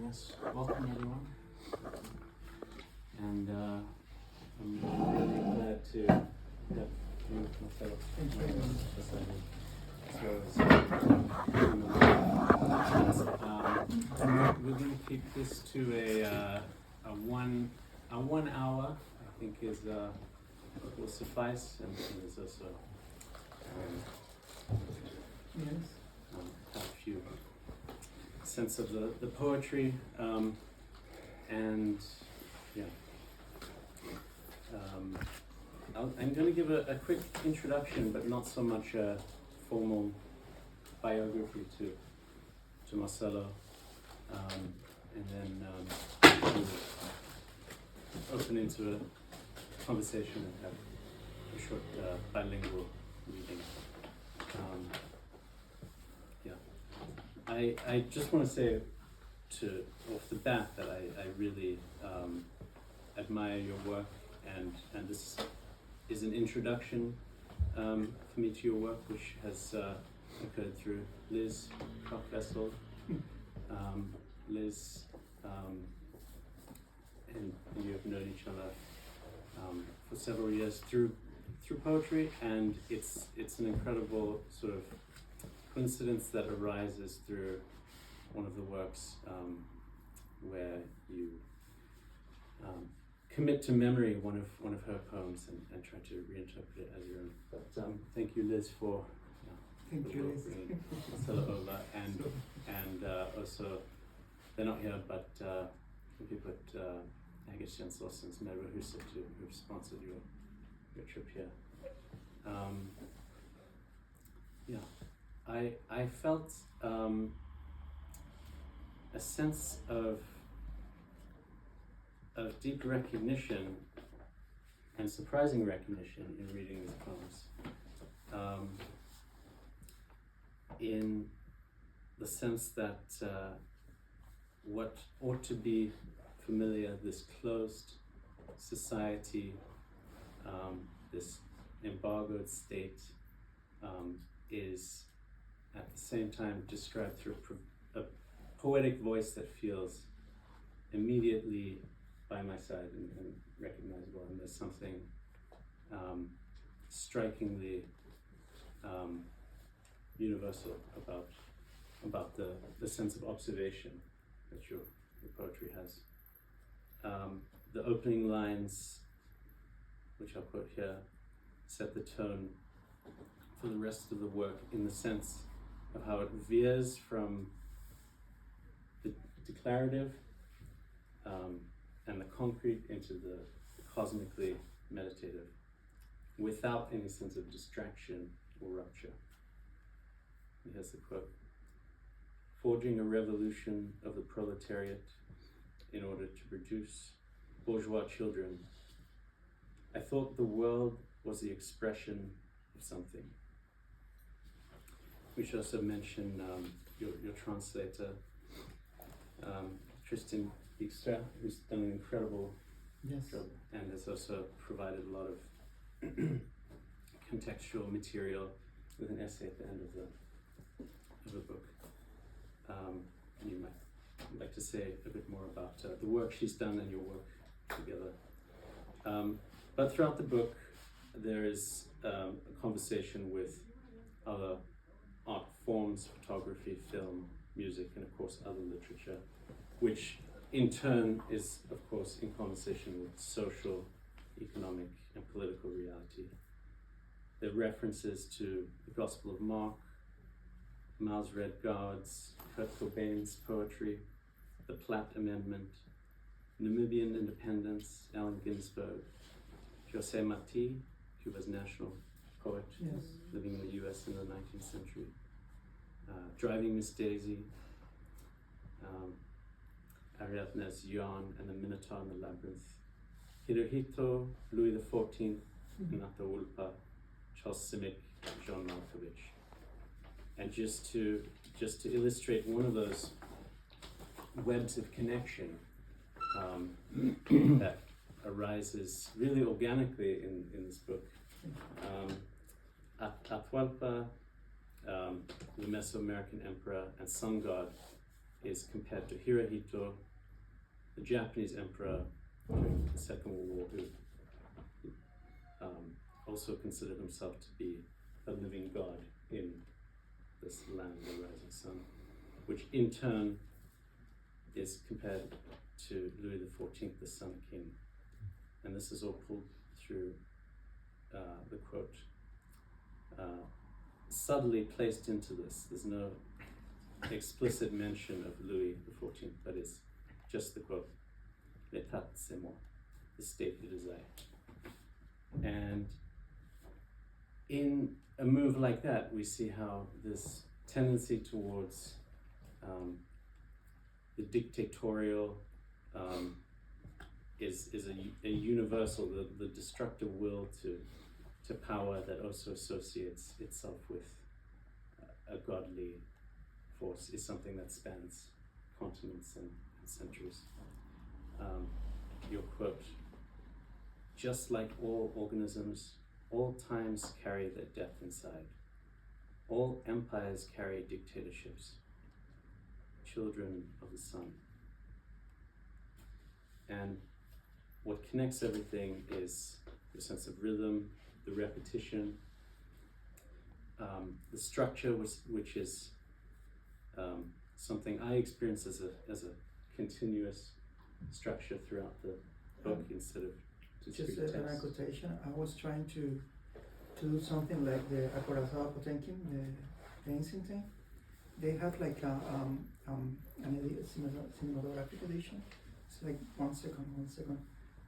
Yes, welcome everyone. And I'm really glad to have you, Marcelo. Thank you very much. We're going to keep this to a 1 hour. I think will suffice, and there's also a few sense of the poetry, and yeah. I'm going to give a quick introduction, but not so much a formal biography to Marcelo, and then we'll open into a conversation and have a short bilingual reading. I just want to say off the bat that I really admire your work, and this is an introduction for me to your work, which has occurred through Liz Koch-Vessel. Liz and you have known each other for several years through poetry, and it's an incredible sort of coincidence that arises through one of the works where you commit to memory one of her poems and try to reinterpret it as your own. But thank you, Liz, for bringing Marcelo over, and also they're not here, but people at Alletzhauser and Erik who've sponsored your trip here. I felt a sense of deep recognition and surprising recognition in reading these poems, in the sense that what ought to be familiar, this closed society, this embargoed state, is at the same time described through a poetic voice that feels immediately by my side and recognizable, and there's something strikingly universal about the sense of observation that your poetry has. The opening lines, which I'll quote here, set the tone for the rest of the work in the sense of how it veers from the declarative and the concrete into the cosmically meditative, without any sense of distraction or rupture. And here's the quote: "Forging a revolution of the proletariat in order to produce bourgeois children, I thought the world was the expression of something." We should also mention your translator, Tristan Dijkstra, who's done an incredible job and has also provided a lot of contextual material with an essay at the end of the book. And you might like to say a bit more about the work she's done and your work together. But throughout the book, there is a conversation with other art forms, photography, film, music, and of course other literature, which in turn is of course in conversation with social, economic, and political reality. There are references to the Gospel of Mark, Miles Red Guards, Kurt Cobain's poetry, the Platt Amendment, Namibian independence, Allen Ginsberg, José Martí, Cuba's national poet, living in the US in the 19th century, Driving Miss Daisy, Ariadne's Yarn and the Minotaur in the Labyrinth, Hirohito, Louis XIV, Ataulpa, Charles Simic, John Malkovich. And just to illustrate one of those webs of connection that arises really organically in this book. Atahualpa, the Mesoamerican emperor and sun god, is compared to Hirohito, the Japanese emperor during the Second World War, who also considered himself to be a living god in this land of the rising sun, which in turn is compared to Louis XIV, the Sun King. And this is all pulled through the quote, subtly placed into this. There's no explicit mention of Louis XIV, but it's just the quote, l'état c'est moi, the state it is I. And in a move like that, we see how this tendency towards the dictatorial is a universal, the destructive will to power that also associates itself with a godly force, is something that spans continents and centuries. Your quote, just like all organisms, all times carry their death inside. All empires carry dictatorships, children of the sun. And what connects everything is the sense of rhythm, the repetition, the structure, which is something I experience as a continuous structure throughout the book instead of just an quotation. I was trying to do something like the Acorazado Potemkin, the ancient thing. They have like an cinematographic edition. It's like 1 second,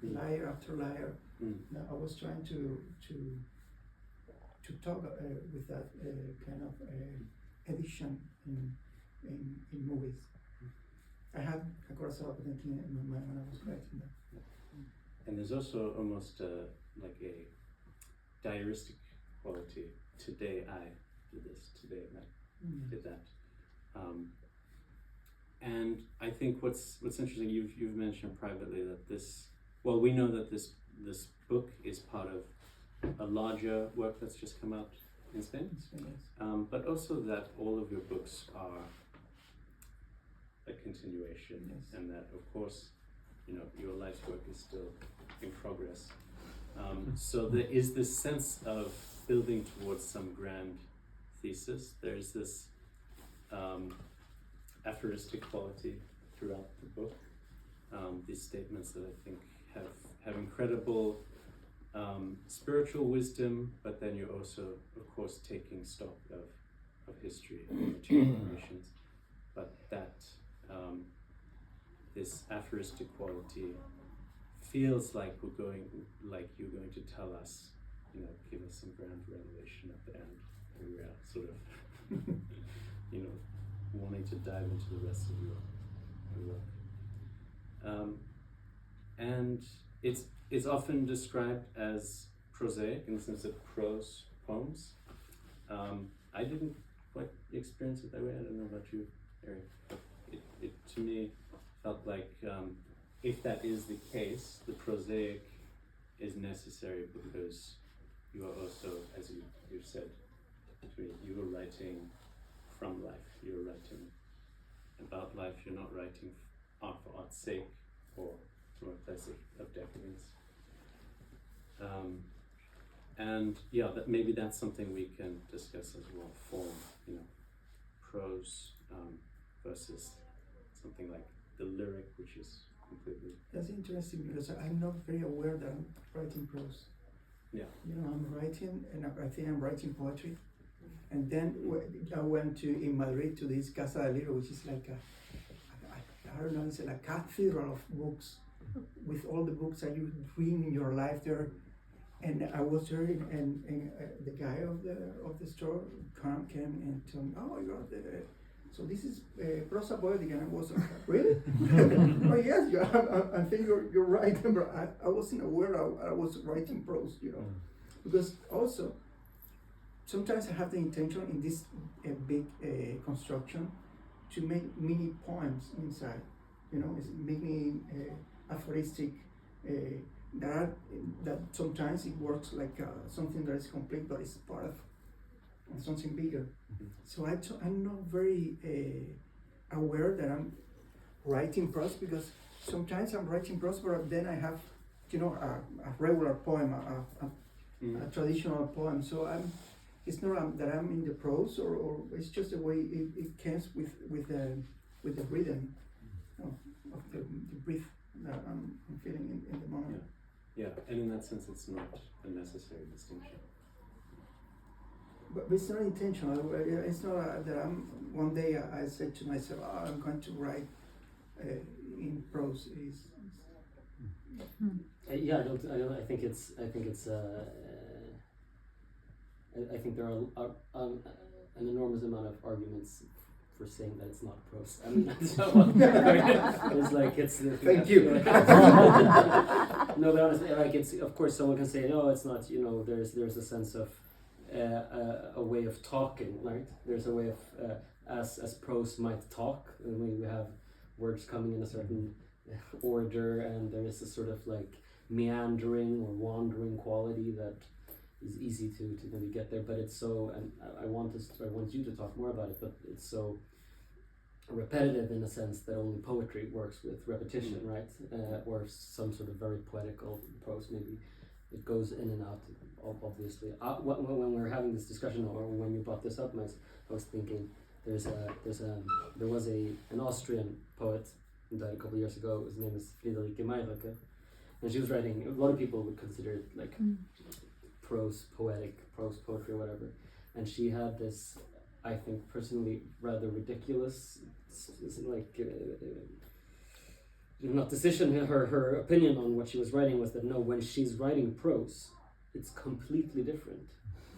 layer after layer. Now, I was trying to talk with that kind of edition in movies. I had Acorazado Potemkin in my mind when I was writing that. And there's also almost like a diaristic quality. Today I did this, today I did that. And I think what's interesting, you've mentioned privately that we know that this book is part of a larger work that's just come out in Spain. But also that all of your books are a continuation, and that of course, your life's work is still in progress. So there is this sense of building towards some grand thesis. There's this aphoristic quality throughout the book. These statements that I think have incredible spiritual wisdom, but then you're also, of course, taking stock of history and generations. But that this aphoristic quality feels like you're going to tell us, give us some grand revelation at the end. And we are sort of, wanting to dive into the rest of your work. And it's often described as prosaic in the sense of prose poems. I didn't quite experience it that way. I don't know about you, Erik. It to me felt like if that is the case, the prosaic is necessary because you are also, as you've said, you are writing from life. You're writing about life. You're not writing art for art's sake or from a place of decadence. And maybe that's something we can discuss as well. Form, prose versus something like the lyric, which is completely. That's interesting because I'm not very aware that I'm writing prose. Yeah. I'm writing, and I think I'm writing poetry. And then I went in Madrid to this Casa del Libro, which is like I don't know, it's like a cathedral of books with all the books that you read in your life there. And I was there, and the guy of the store came and told me, "Oh, you're the so this is prosa poetic," and I was like, "Really?" "Oh yes, I think you're right." But I wasn't aware I was writing prose, because also sometimes I have the intention in this big construction to make mini poems inside. It's making aphoristic. That sometimes it works like something that is complete, but it's part of something bigger. So I'm not very aware that I'm writing prose, because sometimes I'm writing prose, but then I have, a regular poem, a traditional poem. So it's not that I'm in the prose, or it's just the way it comes with the rhythm of the breath that I'm feeling in the moment. Yeah, and in that sense, it's not a necessary distinction. But it's not intentional. It's not that one day I said to myself, I'm going to write in prose. Yeah, I think it's. I think there are an enormous amount of arguments for saying that it's not prose. I mean, it's like it's. Thank you. No, but honestly, like it's. Of course, someone can say, no, it's not. There's a sense of a way of talking, right? There's a way of as prose might talk. I mean, we have words coming in a certain order, and there is a sort of like meandering or wandering quality that is easy to maybe get there, but it's so, and I want you to talk more about it, but it's so repetitive in a sense that only poetry works with repetition, right? Or some sort of very poetical prose, maybe it goes in and out, obviously. When we were having this discussion, or when you brought this up, I was thinking there was an Austrian poet who died a couple of years ago. His name is Friederike Mayröcker, and she was writing, a lot of people would consider it like prose poetry or whatever, and she had this, I think personally, rather ridiculous, not decision. Her opinion on what she was writing was that no, when she's writing prose, it's completely different,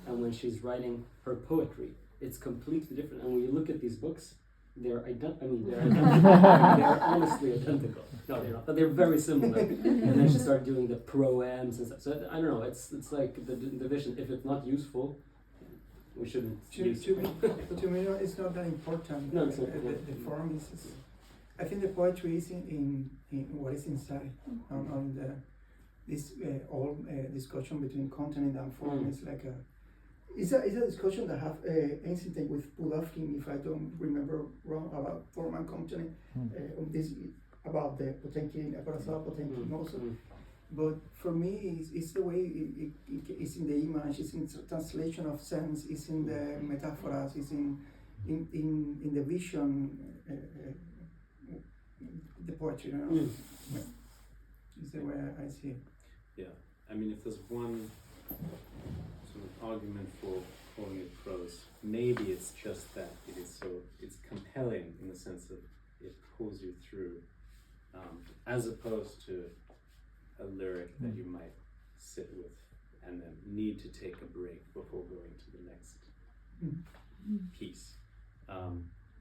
and when she's writing her poetry, it's completely different. And when you look at these books, they're identical. They're honestly identical. No, they're not, but they're very similar. And then she started doing the proems and stuff. So I don't know. It's like the division. If it's not useful, we shouldn't use it. To me, it's not that important. No, it's not. The form is. I think the poetry is in what is inside. On this old discussion between content and form is like a. It's a discussion that have ancient with Pudovkin, if I don't remember wrong, about form and content. This about the Potenkin, Aparasal Potenkin also. But for me, it's the way it's in the image, it's in translation of sense, it's in the metaphors, it's in the vision, the poetry. It's the way I see it. Yeah, I mean, if there's one sort of argument for calling it prose, maybe it's just that it's compelling in the sense that it pulls you through, as opposed to a lyric that you might sit with and then need to take a break before going to the next piece.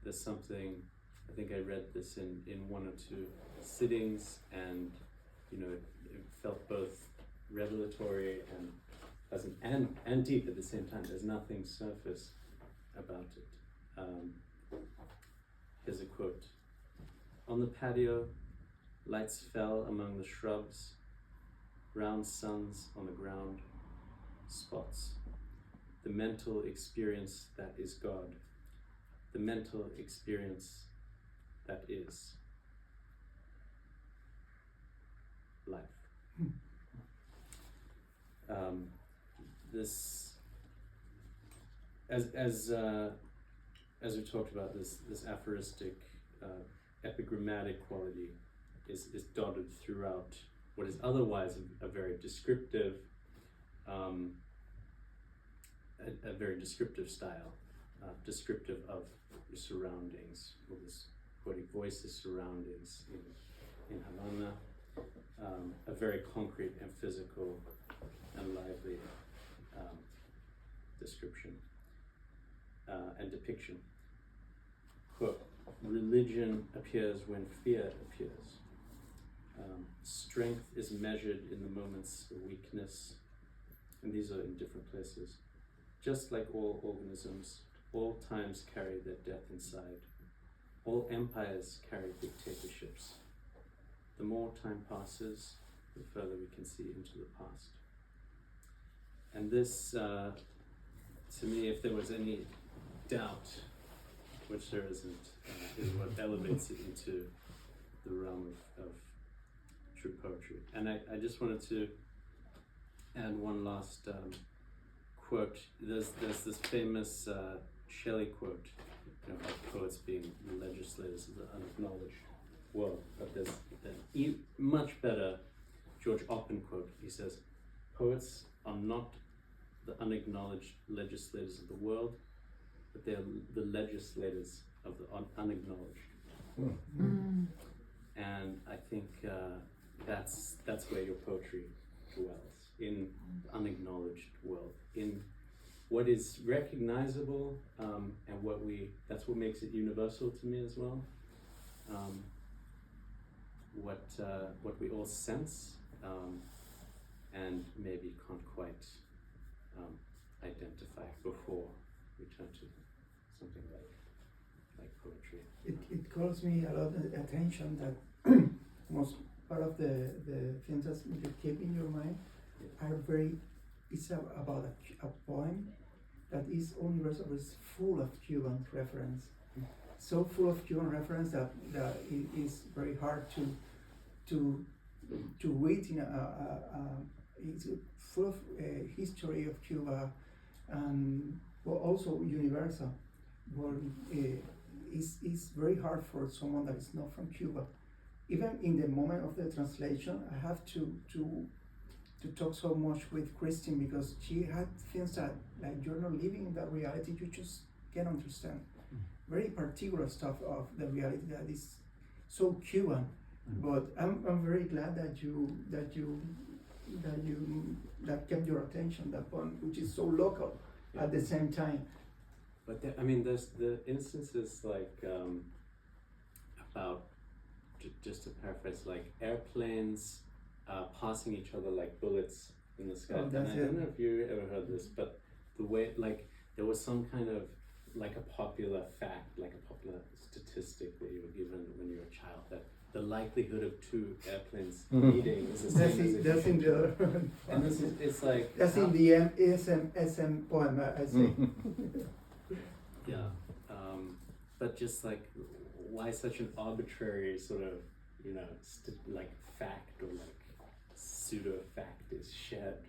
There's something, I think I read this in one or two sittings, and it felt both revelatory and pleasant and deep at the same time. There's nothing surface about it. Here's a quote. On the patio, lights fell among the shrubs, round suns on the ground, spots. The mental experience that is God. The mental experience that is life. This, as we talked about, this aphoristic, epigrammatic quality is dotted throughout what is otherwise a very descriptive, a very descriptive style, descriptive of your surroundings, or this poetic voice's surroundings in Havana, a very concrete and physical and lively description and depiction. Quote, religion appears when fear appears. Strength is measured in the moments of weakness, and these are in different places. Just like all organisms, all times carry their death inside. All empires carry dictatorships. The more time passes, the further we can see into the past. And this, to me, if there was any doubt which there isn't, is what elevates it into the realm of true poetry. And I just wanted to add one last quote. There's this famous Shelley quote, about poets being the legislators of the unacknowledged world. But there's an much better George Oppen quote. He says, "Poets are not the unacknowledged legislators of the world, but they're the legislators of the unacknowledged." And I think that's where your poetry dwells, in the unacknowledged world, in what is recognizable, and that's what makes it universal to me as well. What we all sense, and maybe can't quite identify before we turn to something like poetry. It calls me a lot of attention that most part of the things that you keep in your mind are it's about a poem that is universal, but it's full of Cuban reference. So full of Cuban reference that it is very hard to read in it's full of history of Cuba, but also universal. But it's very hard for someone that is not from Cuba. Even in the moment of the translation, I have to talk so much with Christine, because she had things that, like, you're not living in that reality, you just can't understand. Very particular stuff of the reality that is so Cuban. But I'm very glad that kept your attention, that one, which is so local at the same time. But there's the instances like about, just to paraphrase, like airplanes passing each other like bullets in the sky. And I don't know if you ever heard this, but the way, like, there was some kind of, like, a popular fact, like a popular statistic that you were given when you were a child, that the likelihood of two airplanes meeting is the same as that's in the and this is, it's like, that's in the SM poem, I say. yeah, but just like, why such an arbitrary sort of, like fact or like pseudo fact is shared,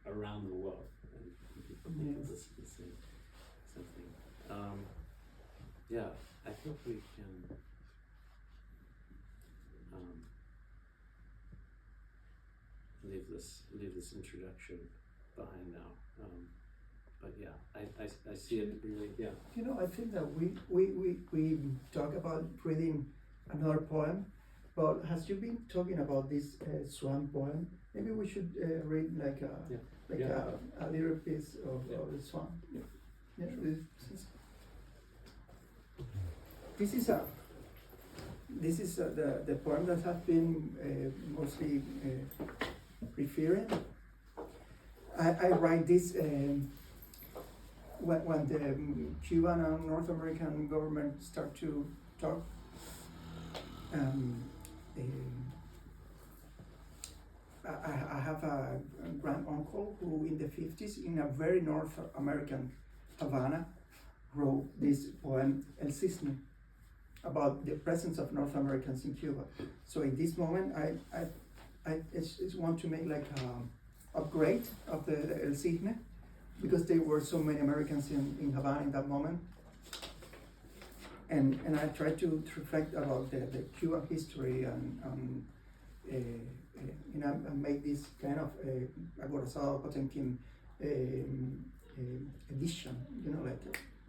around the world, and people think this is the same something. Yeah, I think we can leave this introduction behind now. But yeah, I see it really, yeah. I think that we talk about reading another poem, but has you been talking about this Swan poem? Maybe we should read like a little piece of the Swan. Yeah. This is the poem that has been mostly referring. I write this when the Cuban and North American government start to talk. I have a grand uncle who in the 50s in a very North American Havana wrote this poem, El Cisne, about the presence of North Americans in Cuba. So in this moment, I just want to make like a upgrade of the El Cisne, because there were so many Americans in Havana in that moment. And I try to reflect about the Cuban history and make this kind of Acorazado Potemkin edition, like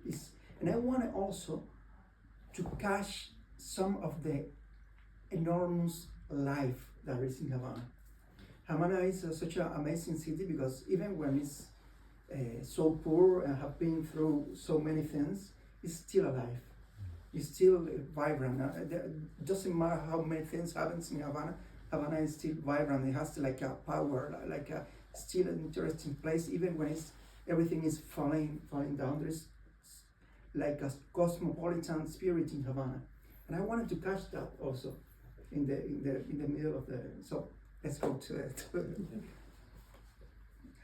this. And I want also to catch some of the enormous life that is in Havana. Havana is such an amazing city, because even when it's so poor and have been through so many things, it's still alive. It's still vibrant. It doesn't matter how many things happens in Havana. Havana is still vibrant. It has like a power, like a still an interesting place, even when everything is falling down. There's like a cosmopolitan spirit in Havana, and I wanted to catch that also in the middle of the. So let's go to it. I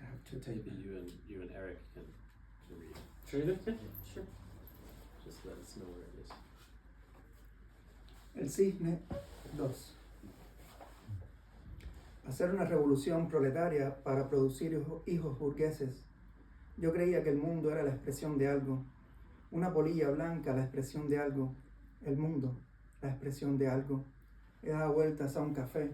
have to take maybe you and Erik can read. Sure. Yeah, sure. Just let us know where it is. El cisne 2. Hacer una revolución proletaria para producir hijos burgueses. Yo creía que el mundo era la expresión de algo. Una polilla blanca, la expresión de algo. El mundo, la expresión de algo. He dado vueltas a un café.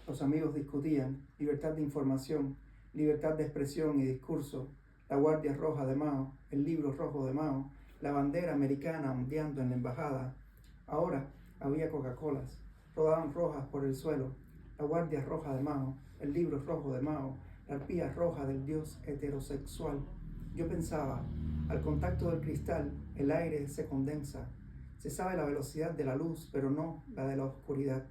Los amigos discutían. Libertad de información, libertad de expresión y discurso. La guardia roja de Mao, el libro rojo de Mao, la bandera americana ondeando en la embajada. Ahora había Coca-Colas. Rodaban rojas por el suelo. La guardia roja de Mao, el libro rojo de Mao, la arpía roja del dios heterosexual. Yo pensaba, al contacto del cristal, el aire se condensa. Se sabe la velocidad de la luz, pero no la de la oscuridad.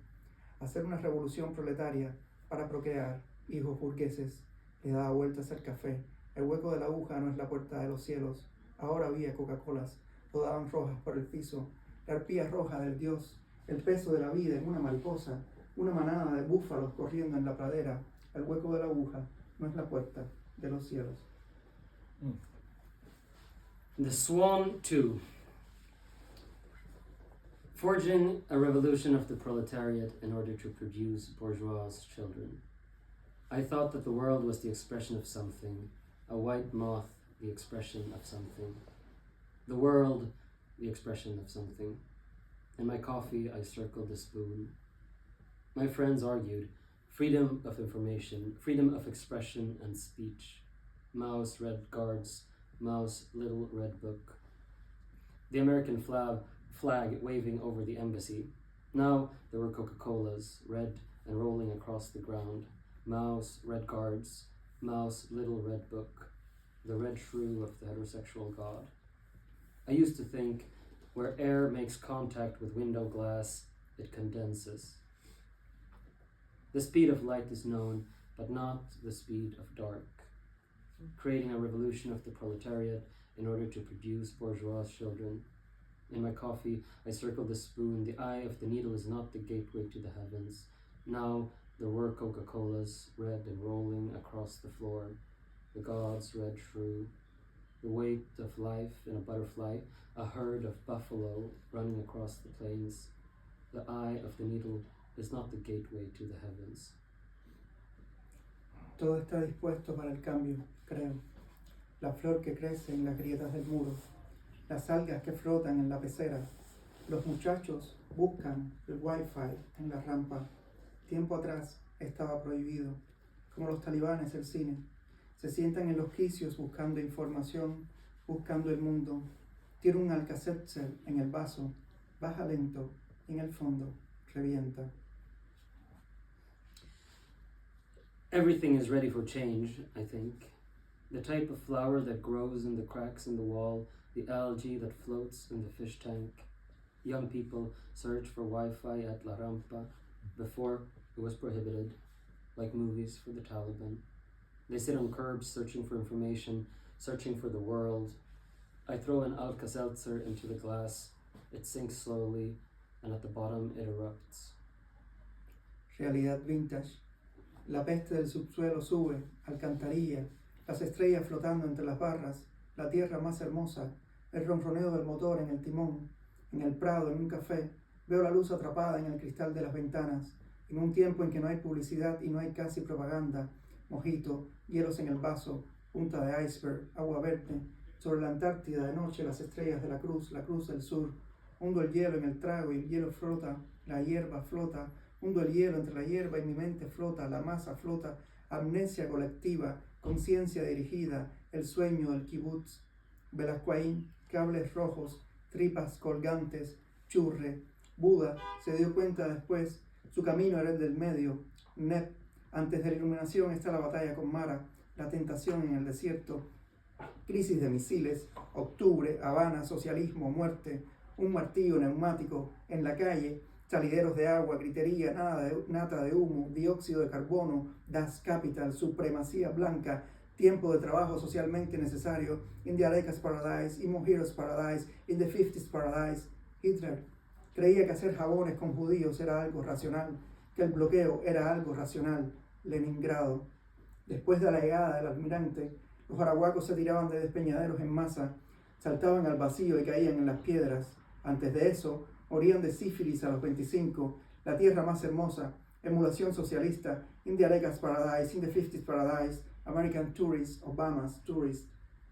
Hacer una revolución proletaria para procrear hijos burgueses. Le daba vueltas al café. El hueco de la aguja no es la puerta de los cielos. Ahora había Coca-Colas. Rodaban rojas por el piso. La arpía roja del dios, el peso de la vida en una mariposa. Una manada de búfalos corriendo en la pradera. El hueco de la aguja no es la puerta de los cielos. The Swan 2. Forging a revolution of the proletariat in order to produce bourgeois children. I thought that the world was the expression of something, a white moth, the expression of something. The world, the expression of something. In my coffee, I circled the spoon. My friends argued, freedom of information, freedom of expression and speech. Mao's red guards, Mao's little red book. The American flag waving over the embassy. Now there were Coca-Colas, red and rolling across the ground. Mao's red guards, Mao's little red book. The red shrew of the heterosexual god. I used to think, where air makes contact with window glass, it condenses. The speed of light is known, but not the speed of dark. Creating a revolution of the proletariat in order to produce bourgeois children. In my coffee, I circled the spoon. The eye of the needle is not the gateway to the heavens. Now there were Coca-Colas, red and rolling across the floor. The god's red shrew. The weight of life in a butterfly, a herd of buffalo running across the plains. The eye of the needle is not the gateway to the heavens. Todo está dispuesto para el cambio, creo. La flor que crece en las grietas del muro, las algas que flotan en la pecera. Los muchachos buscan el wifi en la rampa. Tiempo atrás estaba prohibido, como los talibanes el cine. Se sientan en los quicios buscando información, buscando el mundo. Tiene un Alka-Seltzer en el vaso, baja lento y en el fondo revienta. Everything is ready for change, I think. The type of flower that grows in the cracks in the wall, the algae that floats in the fish tank. Young people search for Wi-Fi at La Rampa. Before, it was prohibited, like movies for the Taliban. They sit on curbs searching for information, searching for the world. I throw an Alka-Seltzer into the glass. It sinks slowly, and at the bottom it erupts. Realidad vintage. La peste del subsuelo sube, alcantarilla, las estrellas flotando entre las barras, la tierra más hermosa, el ronroneo del motor en el timón, en el prado, en un café, veo la luz atrapada en el cristal de las ventanas, en un tiempo en que no hay publicidad y no hay casi propaganda, mojito, hielos en el vaso, punta de iceberg, agua verde, sobre la Antártida de noche las estrellas de la cruz del sur, hundo el hielo en el trago y el hielo flota, la hierba flota, hundo el hielo entre la hierba y mi mente flota, la masa flota, amnesia colectiva, conciencia dirigida, el sueño del kibutz, Velascoaín, cables rojos, tripas colgantes, churre. Buda se dio cuenta después, su camino era el del medio. Nep, antes de la iluminación está la batalla con Mara, la tentación en el desierto, crisis de misiles, octubre, Habana, socialismo, muerte, un martillo neumático en la calle, salideros de agua, gritería, nata de humo, dióxido de carbono, Das Kapital, supremacía blanca, tiempo de trabajo socialmente necesario, in the Alekas Paradise, in Mojiros Paradise, in the 50s Paradise. Hitler creía que hacer jabones con judíos era algo racional, que el bloqueo era algo racional. Leningrado. Después de la llegada del almirante, los arahuacos se tiraban de despeñaderos en masa, saltaban al vacío y caían en las piedras. Antes de eso, morían de sífilis a los 25, la tierra más hermosa, emulación socialista, in the Areca's Paradise, in the 50s Paradise, American Tourists, Obama's Tourists.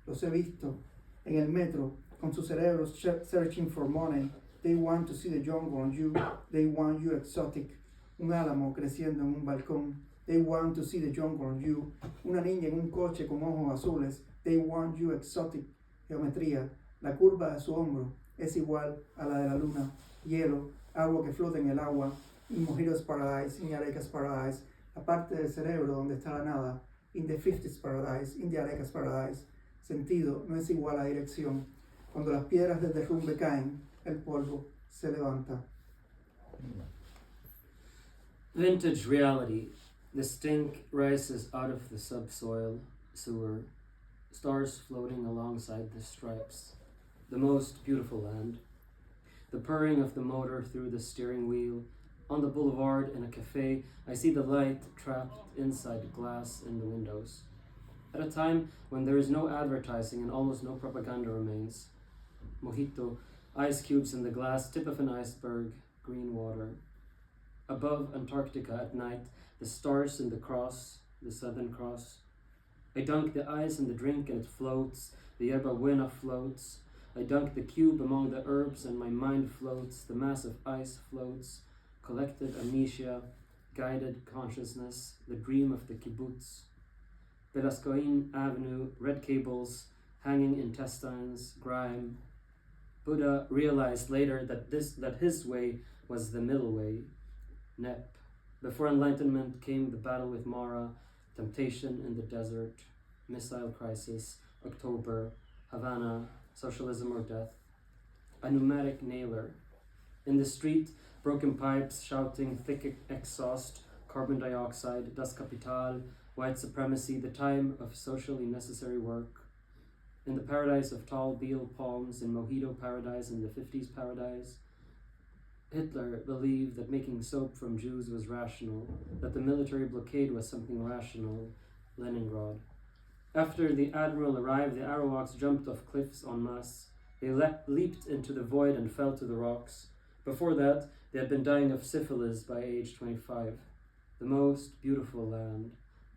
Los he visto en el metro, con sus cerebros searching for money. They want to see the jungle on you, they want you exotic. Un álamo creciendo en un balcón. They want to see the jungle on you. Una niña en un coche con ojos azules. They want you exotic. Geometría. La curva de su hombro es igual a la de la luna. Hielo. Agua que flota en el agua. In Mojito's Paradise. In the Areca's Paradise. La parte del cerebro donde está la nada. In the 50s Paradise. In the Areca's Paradise. Sentido no es igual a dirección. Cuando las piedras del derrumbe caen, el polvo se levanta. Vintage reality. The stink rises out of the subsoil sewer. Stars floating alongside the stripes. The most beautiful land. The purring of the motor through the steering wheel. On the boulevard in a cafe, I see the light trapped inside glass in the windows. At a time when there is no advertising and almost no propaganda remains. Mojito, ice cubes in the glass, tip of an iceberg, green water. Above Antarctica at night, the stars in the cross, the Southern Cross. I dunk the ice in the drink and it floats, the yerba buena floats. I dunk the cube among the herbs and my mind floats, the mass of ice floats. Collected amnesia, guided consciousness, the dream of the kibbutz. Velascoin Avenue, red cables, hanging intestines, grime. Buddha realized later that his way was the middle way, Nep. Before enlightenment came the battle with Mara, temptation in the desert, missile crisis, October, Havana, socialism or death. A pneumatic nailer. In the street, broken pipes shouting thick exhaust, carbon dioxide, das Kapital, white supremacy, the time of socially necessary work. In the paradise of tall beetle palms, in Mojito Paradise, in the 50s Paradise. Hitler believed that making soap from Jews was rational, that the military blockade was something rational, Leningrad. After the admiral arrived, the Arawaks jumped off cliffs en masse. They leaped into the void and fell to the rocks. Before that, they had been dying of syphilis by age 25. The most beautiful land,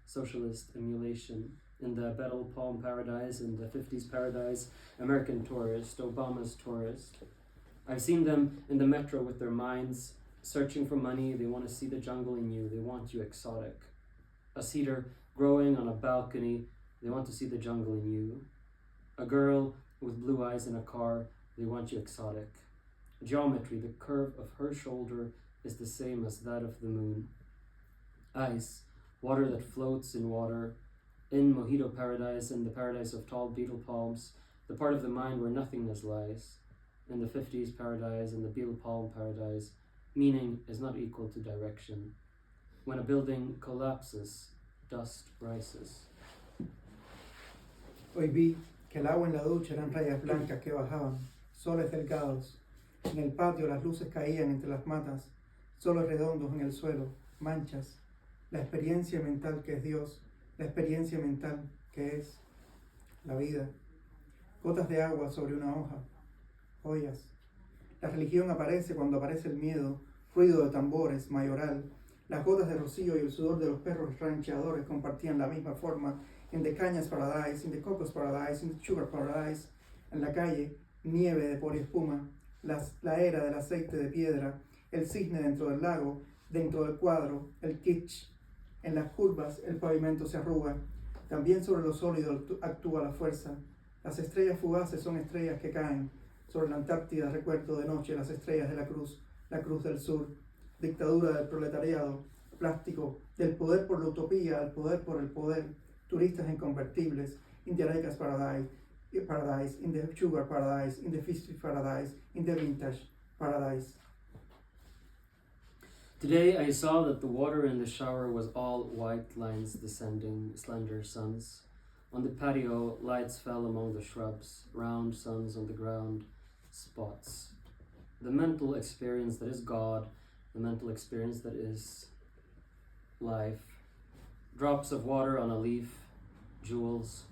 socialist emulation. In the Betel Palm Paradise, in the 50s Paradise, American tourist, Obama's tourist. I've seen them in the metro with their minds, searching for money. They want to see the jungle in you. They want you exotic. A cedar growing on a balcony. They want to see the jungle in you. A girl with blue eyes in a car. They want you exotic. Geometry, the curve of her shoulder is the same as that of the moon. Ice, water that floats in water. In Mojito Paradise, in the paradise of tall beetle palms, the part of the mind where nothingness lies. In the 50s Paradise, in the beetle palm Paradise, meaning is not equal to direction. When a building collapses, dust rises. Hoy vi que el agua en la ducha eran rayas blancas que bajaban, soles delgados. En el patio las luces caían entre las matas, soles redondos en el suelo, manchas. La experiencia mental que es Dios, la experiencia mental que es la vida. Gotas de agua sobre una hoja, joyas. La religión aparece cuando aparece el miedo, ruido de tambores, mayoral. Las gotas de rocío y el sudor de los perros rancheadores compartían la misma forma en The Cañas Paradise, in the Cocos Paradise, in the Sugar Paradise. En la calle, nieve de poliespuma, la era del aceite de piedra, el cisne dentro del lago, dentro del cuadro, el kitsch. En las curvas, el pavimento se arruga. También sobre lo sólido actúa la fuerza. Las estrellas fugaces son estrellas que caen. Sobre la Antártida recuerdo de noche las estrellas de la Cruz del Sur. Dictadura del proletariado, plástico, del poder por la utopía al poder por el poder. Turistas inconvertibles, in the Areca's Paradise, in the Sugar Paradise, in the 50s Paradise, in the Vintage Paradise. Today I saw that the water in the shower was all white lines descending, slender suns. On the patio, lights fell among the shrubs, round suns on the ground, spots. The mental experience that is God, the mental experience that is life. Drops of water on a leaf, jewels.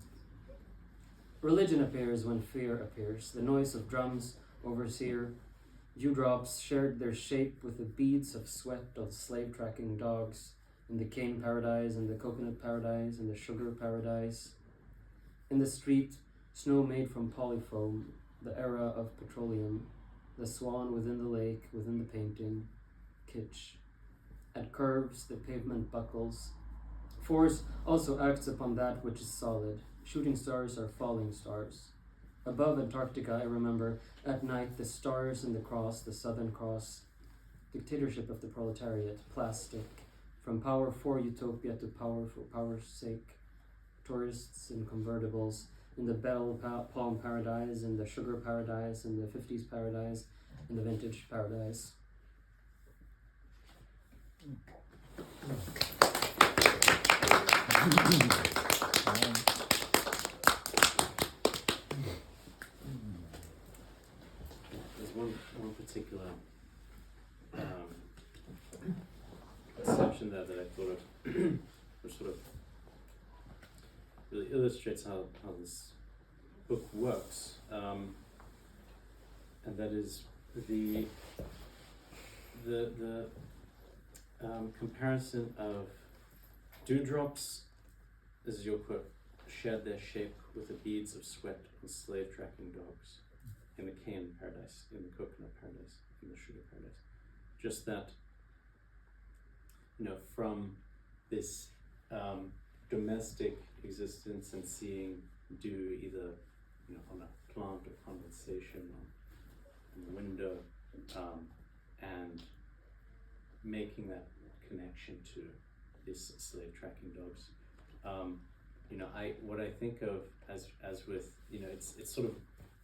Religion appears when fear appears. The noise of drums, overseer, dewdrops shared their shape with the beads of sweat of slave-tracking dogs in the cane paradise, in the coconut paradise, in the sugar paradise. In the street, snow made from polyfoam, the era of petroleum, the swan within the lake, within the painting, kitsch. At curves, the pavement buckles. Force also acts upon that which is solid. Shooting stars are falling stars. Above Antarctica, I remember, at night, the stars in the cross, the Southern Cross, dictatorship of the proletariat, plastic, from power for utopia to power for power's sake, tourists in convertibles, in the bell palm paradise, in the sugar paradise, in the 50s paradise, in the vintage paradise. There's one particular section there that I thought of, which sort of really illustrates how this book works, and that is the comparison of dewdrops, as is your quote, shared their shape with the beads of sweat on slave-tracking dogs in the cane paradise, in the coconut paradise, in the sugar paradise. Just that, from this domestic existence and seeing dew either, on a plant or condensation on the window, and making that connection to these slave tracking dogs. What I think of as with, it's sort of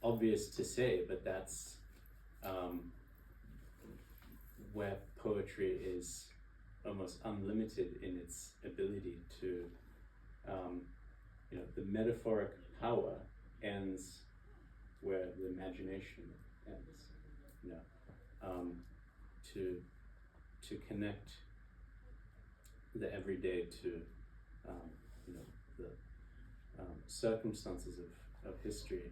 obvious to say, but that's where poetry is almost unlimited in its ability to, the metaphoric power ends where the imagination ends, to connect the everyday to, the circumstances of history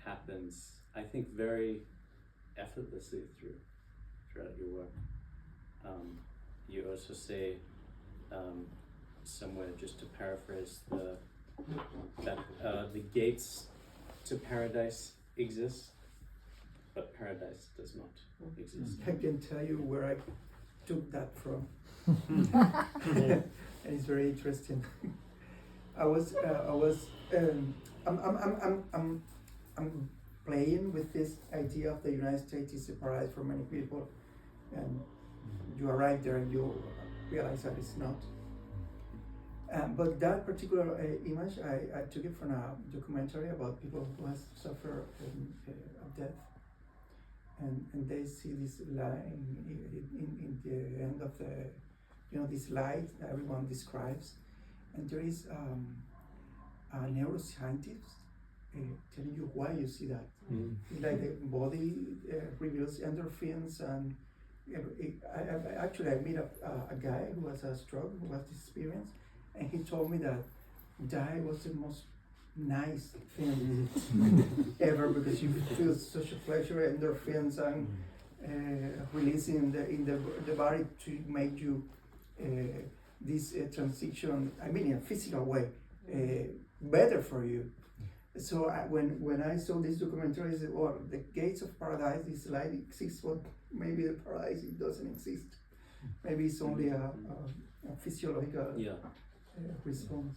happens, I think, very effortlessly throughout your work. You also say somewhere, just to paraphrase, that the gates to paradise exist, but paradise does not exist. I can tell you where I took that from. And it's very interesting. I'm playing with this idea of the United States is a paradise for many people, and you arrive there and you realize that it's not. But that particular image, I took it from a documentary about people who has suffered of death, and they see this line in the end of the, this light that everyone describes, and there is a neuroscientist telling you why you see that. It's like the body reveals endorphins, and I met a guy who has a stroke, who has this experience, and he told me that die was the most nice thing ever, because you feel such a pleasure, endorphins, and releasing in the body to make you this transition, in a physical way, better for you. So when I saw this documentary, I said, well, the gates of paradise, this light exists, but maybe the paradise, it doesn't exist. Maybe it's only a physiological response.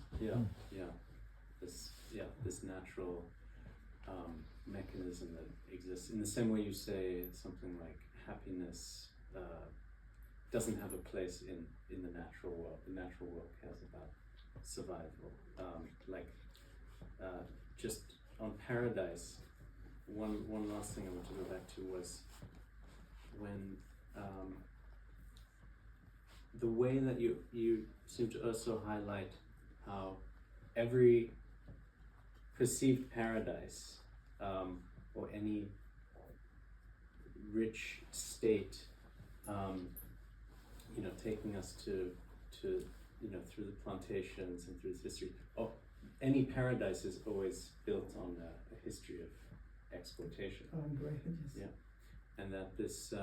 This natural mechanism that exists. In the same way you say something like happiness doesn't have a place in the natural world. The natural world cares about survival. Just on paradise, one last thing I want to go back to was when the way that you seem to also highlight how every perceived paradise or any rich state, taking us to through the plantations and through its history, any paradise is always built on a history of exploitation. Oh, great. Yes. Yeah. And that this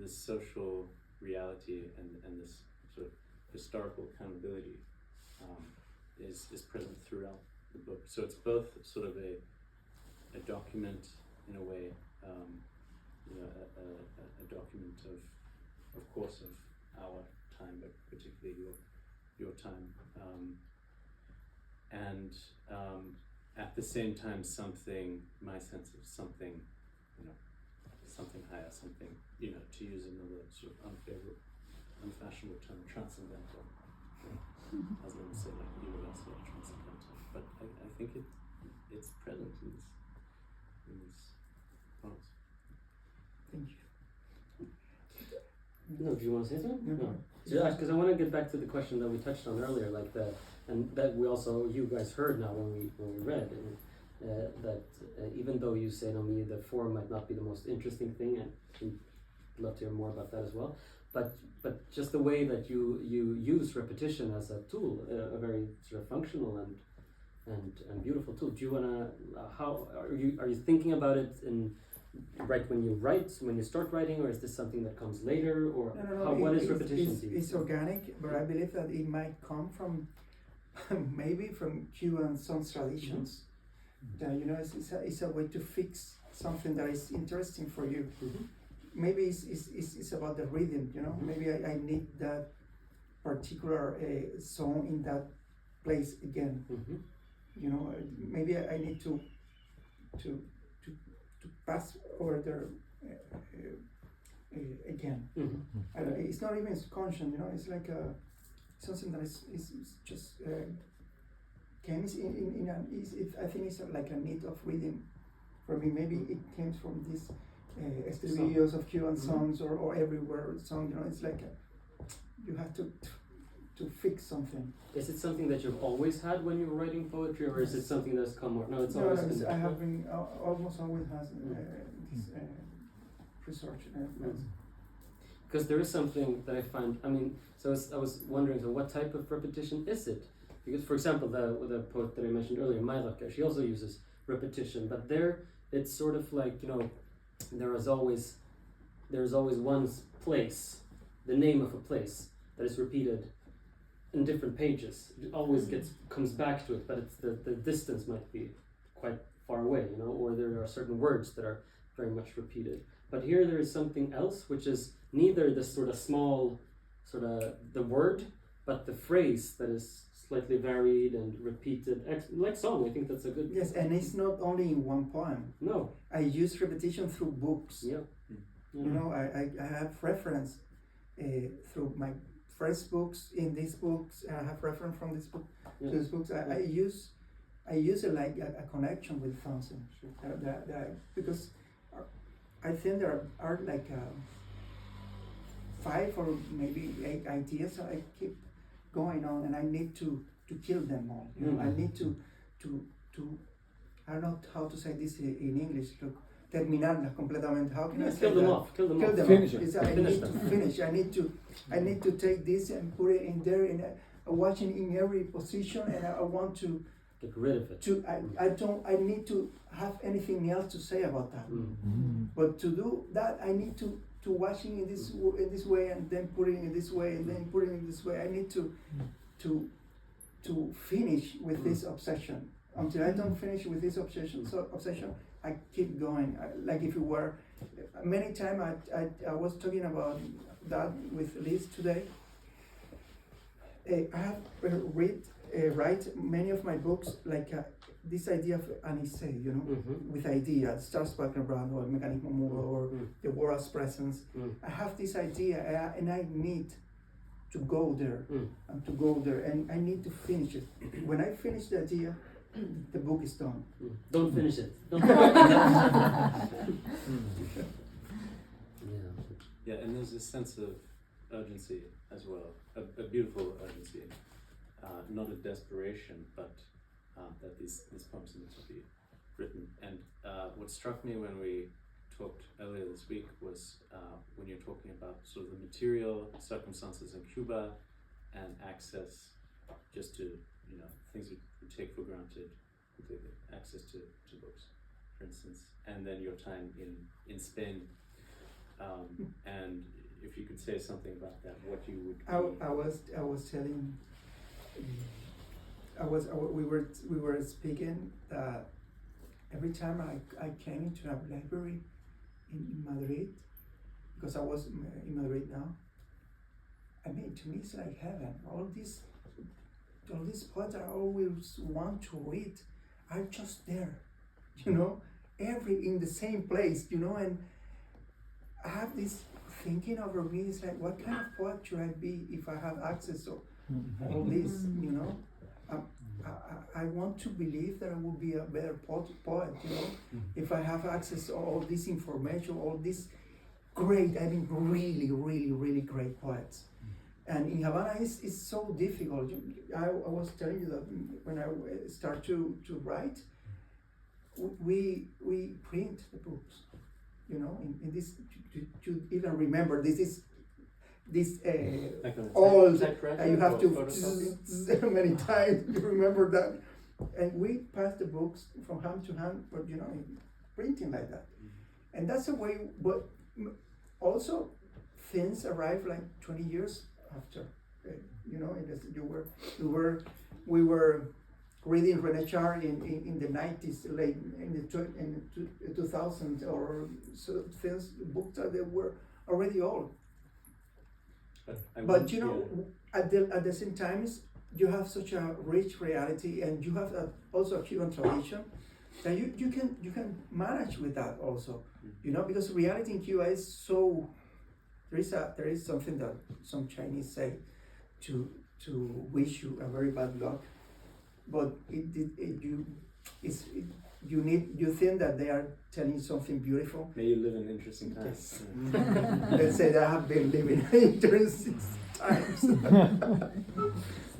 social reality and this sort of historical accountability is present throughout the book. So it's both sort of a document in a way, a document of course, of our time, but particularly your time, and at the same time my sense of something, something higher, something, to use another sort of unfashionable term, transcendental. I was going to say like universal or transcendental, but I think it's present in these poems. Thank you. No, do you want to say something? No. Because I want to get back to the question that we touched on earlier, like and that we also, you guys heard now when we read, and that even though you say to me the form might not be the most interesting thing, and I'd love to hear more about that as well, but just the way that you use repetition as a tool, a very sort of functional and beautiful tool. Do you wanna how are you thinking about it right when you start writing, or is this something that comes later, or No. What is repetition to you? It's organic, but I believe that it might come from maybe from Q and Sons traditions. That it's a way to fix something that is interesting for you. Mm-hmm. Maybe it's about the rhythm. Maybe I need that particular song in that place again. Mm-hmm. Maybe I need to pass over there again. Mm-hmm. It's not even conscious, it's like something that is just comes I think it's like a need of rhythm for me. Maybe it comes from these estribillos of Cuban songs or everywhere song. It's like you have to fix something. Is it something that you've always had when you were writing poetry, or is it something that's come more? No, it's always been. I have been almost always has this research. Because there is something that I find. I mean, I was wondering, so what type of repetition is it? Because, for example, the poet that I mentioned earlier, Marcelo, she also uses repetition, but there it's sort of like there's always one place, the name of a place that is repeated in different pages. It always comes back to it, but it's the distance might be quite far away, or there are certain words that are very much repeated. But here there is something else, which is neither the sort of small, the word, but the phrase that is slightly varied and repeated, like song. I think that's a good. Yes, and it's not only in one poem. No. I use repetition through books. Yeah. I have reference through my first books, in these books, I have reference from this book to these books. I use it like a connection with something. Because I think there are like 5 or maybe 8 ideas that I keep going on, and I need to kill them all. I need to I don't know how to say this in English. Look, terminarlas completamente. How can I say kill them that? off. Kill them Kill off. them Finish off. it. I need to finish. I need to take this and put it in there, in watching in every position, and I want to get rid of it. I need to have anything else to say about that. But to do that, I need to watching in this way, and then putting it in this way, and then putting it in this way. I need to finish with this obsession. Until I don't finish with this obsession, I keep going. Like if it were, many times I was talking about that with Liz today. I have write many of my books like this idea of an essay, with ideas, Charles Brown or Mecanismo Mudo or the world's presence. I have this idea and I need to go there and I need to finish it. When I finish the idea, the book is done. Don't finish it. Yeah, and there's this sense of urgency as well, a beautiful urgency, not a desperation, but that these poems need to be written. And what struck me when we talked earlier this week was when you're talking about sort of the material circumstances in Cuba and access just to things we take for granted, completely access to books, for instance, and then your time in Spain, and if you could say something about that, what you would. I was telling. We were speaking that every time I came into a library in Madrid, because I was in Madrid now. I mean, to me it's like heaven. All these poets I always want to read are just there, in the same place, and I have this thinking over me. It's like, what kind of poet should I be if I have access to all this, I want to believe that I will be a better poet, if I have access to all this information, all these great, really, really, really great poets. And in Havana, it's so difficult. I was telling you that when I start to write, we print the books, in this, to even remember, this is this old, you have to many times, you remember that. And we pass the books from hand to hand, but in printing like that. And that's the way, but also things arrive like 20 years after, we were reading René Char in the 90s, late in the 2000s, or so things, books that they were already old. But at the same time, you have such a rich reality, and you have also a Cuban tradition that you can manage with that also, because reality in Cuba is so. There is something that some Chinese say to wish you a very bad luck, but you think that they are telling you something beautiful. May you live in interesting times. Yes. Let's say that I have been living in interesting times.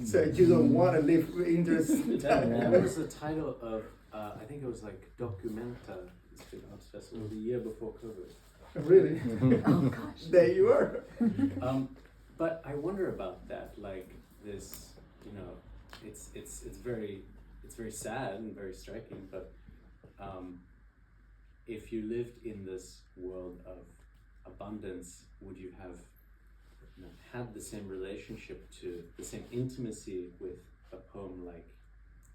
So you don't want to live in interesting times. What was the title of? I think it was like Documenta, the arts festival, the year before COVID. Really? Oh gosh. There you are. But I wonder about that, like this, it's very sad and very striking, but if you lived in this world of abundance, would you have had the same relationship to the same intimacy with a poem like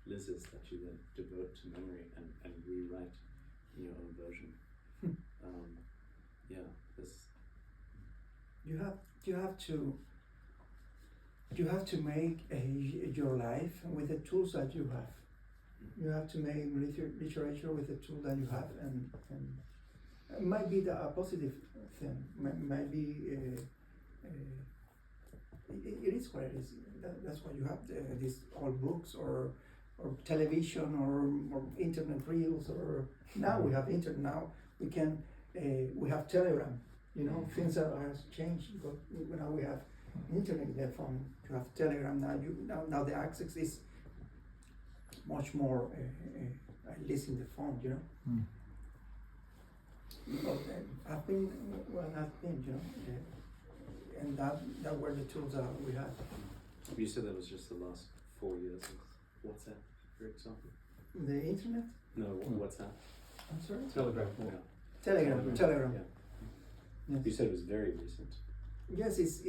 Liz's that you then devote to memory and rewrite in your own version? You have to make your life with the tools that you have. You have to make literature with the tool that you have, and it might be a positive thing. Might be it is what it is. That's why you have these old books or television or internet reels, or now we have internet. Now we have Telegram. Things have changed, because now we have internet in the phone. You have Telegram now the access is much more at least in the phone, But I've been, and that were the tools that we had. You said that was just the last 4 years of WhatsApp, for example. The internet? No, WhatsApp. I'm sorry? Telegram. Telegram. Yeah. Yes. You said it was very recent. Yes, it's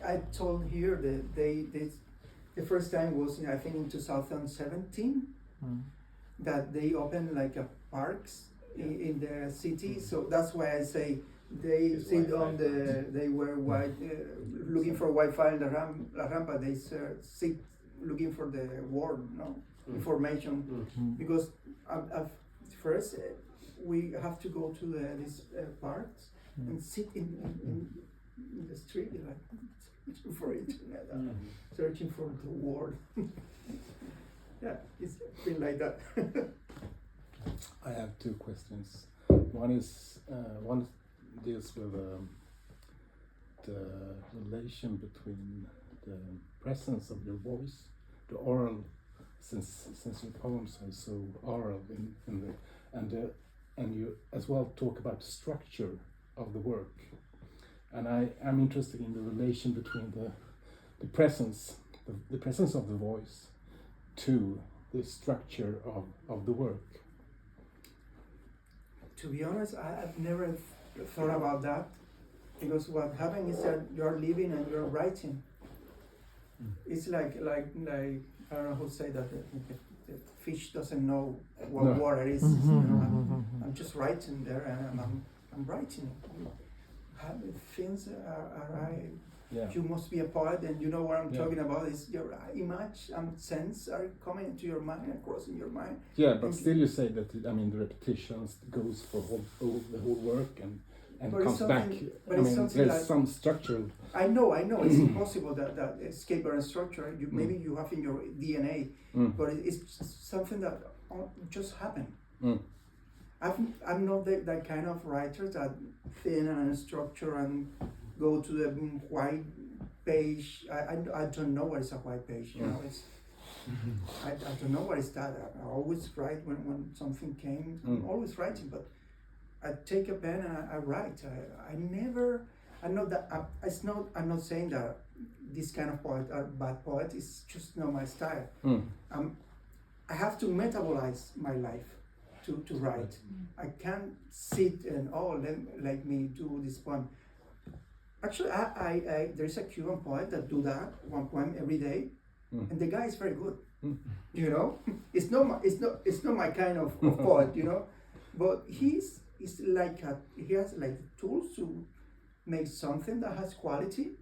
I told here that the first time was I think in 2017 that they opened like a parks in the city. So that's why I say they sit on they were looking for Wi-Fi in La Rampa. They sit looking for the word, information, because first we have to go to these parks and sit in the street, like searching for internet, searching for the word. Yeah, it's been like that. I have two questions. One deals with the relation between the presence of your voice, the oral, since your poems are so oral and you as well talk about the structure of the work, and I'm interested in the relation between the presence the presence of the voice to the structure of the work? To be honest, I've never thought about that, because what happens is that you're living and you're writing. It's like I don't know who say that the fish doesn't know what water is. I'm just writing there, and I'm writing. Things are you must be a poet, and you know what I'm talking about. Is your image and sense are coming into your mind and crossing your mind. Yeah, but still you say that the repetitions goes for the whole work and comes back. But there's like some structural. I know. It's impossible that escape and structure. Maybe you have in your DNA, but it's something that just happened. I'm not that kind of writer that thin and structure and go to the white page. I don't know what is a white page. You know, it's I don't know what is that. I always write when something came. I'm always writing, but I take a pen and I write. I'm not saying that this kind of poet are bad poet. It's just not my style. I have to metabolize my life to write. I can't sit and let me do this poem. Actually, there's a Cuban poet that do that one poem every day, and the guy is very good. You know, it's not my kind of poet. You know, but he has like tools to make something that has quality.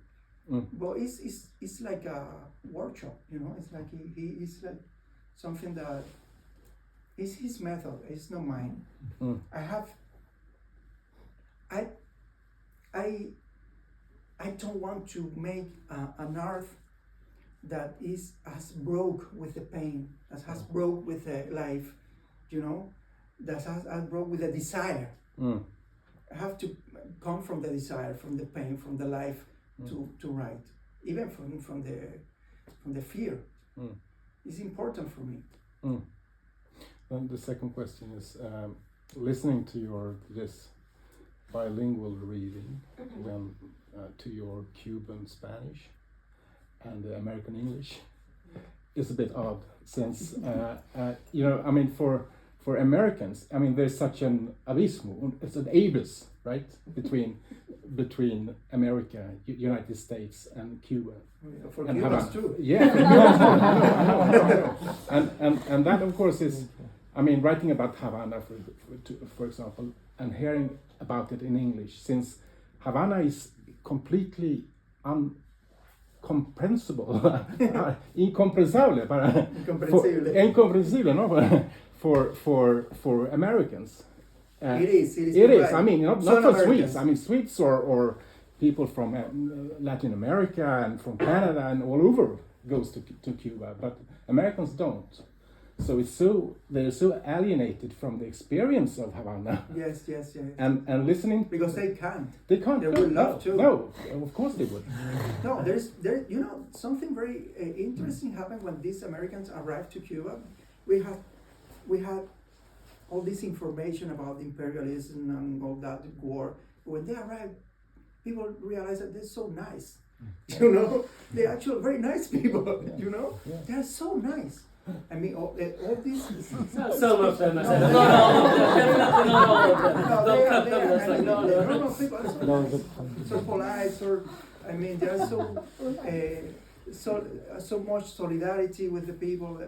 But it's like a workshop. You know, it's like he's like something that is his method. It's not mine. I don't want to make an art that has broke with the pain, that has broke with the life, you know, that has broke with the desire. I have to come from the desire, from the pain, from the life to write, even from the fear. It's important for me. Then the second question is listening to this bilingual reading when to your Cuban Spanish and the American English is a bit odd, since you know, I mean, for Americans, I mean, there's such an abismo, it's an abyss, right, between America, United States, and Cuba. For and Cubans Havana. too. Yeah, for Cubans too. I know. And that of course is, I mean, writing about Havana, for example, and hearing about it in English, since Havana is completely incomprehensible, incomprehensible, no, for Americans. It is. It is. Right. I mean, not for Swedes. I mean, Swedes or people from Latin America and from Canada and all over goes to Cuba, but Americans don't. So they're so alienated from the experience of Havana. Yes. And listening, because they can't. They can't. They would love to. No, of course they would. No, there. You know, something very interesting happened when these Americans arrived to Cuba. We had all this information about imperialism and all that war. When they arrived, people realized that they're so nice. You know, they're actually very nice people. You know, they're so nice. I mean, all these. Some of them, I said, not all of them, definitely not all of them. No, Don't cut them, that's like, no. People are so polite, I mean, they are so much solidarity with the people.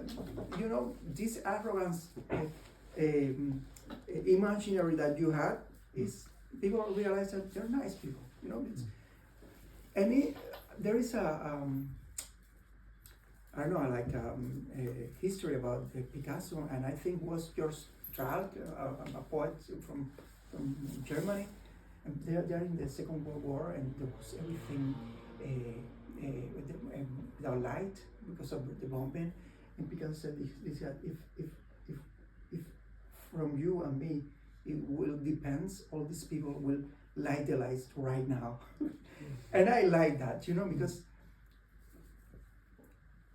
You know, this arrogance, imaginary that you had, is people realize that they're nice people. You know, there is I don't know, like a history about Picasso, and I think was George Strack, a poet from Germany. And they're in the Second World War, and there was everything without light because of the bombing. And Picasso said, if from you and me it will depends, all these people will light the lights right now. And I like that, you know, because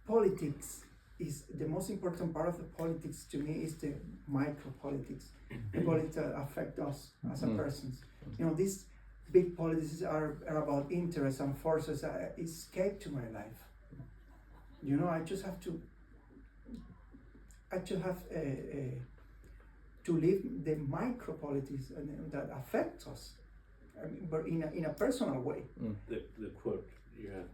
politics is the most important part of the politics to me is the micro politics, the politics that affect us as a persons. You know, these big politics are about interests and forces that escape to my life. you know, I just have to to live the micro politics that affect us, I mean, but in a personal way. The quote you have: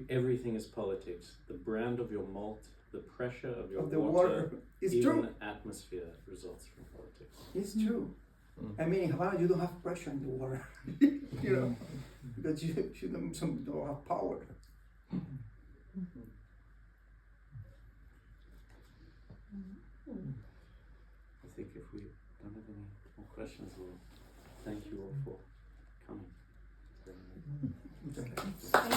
everything is politics. The brand of your malt, the pressure of your water, It's even true. the atmosphere results from politics. It's true. I mean, in Havana, you don't have pressure in the water, you know, because you don't have power. I think if we don't have any more questions, we'll thank you all for coming. Okay.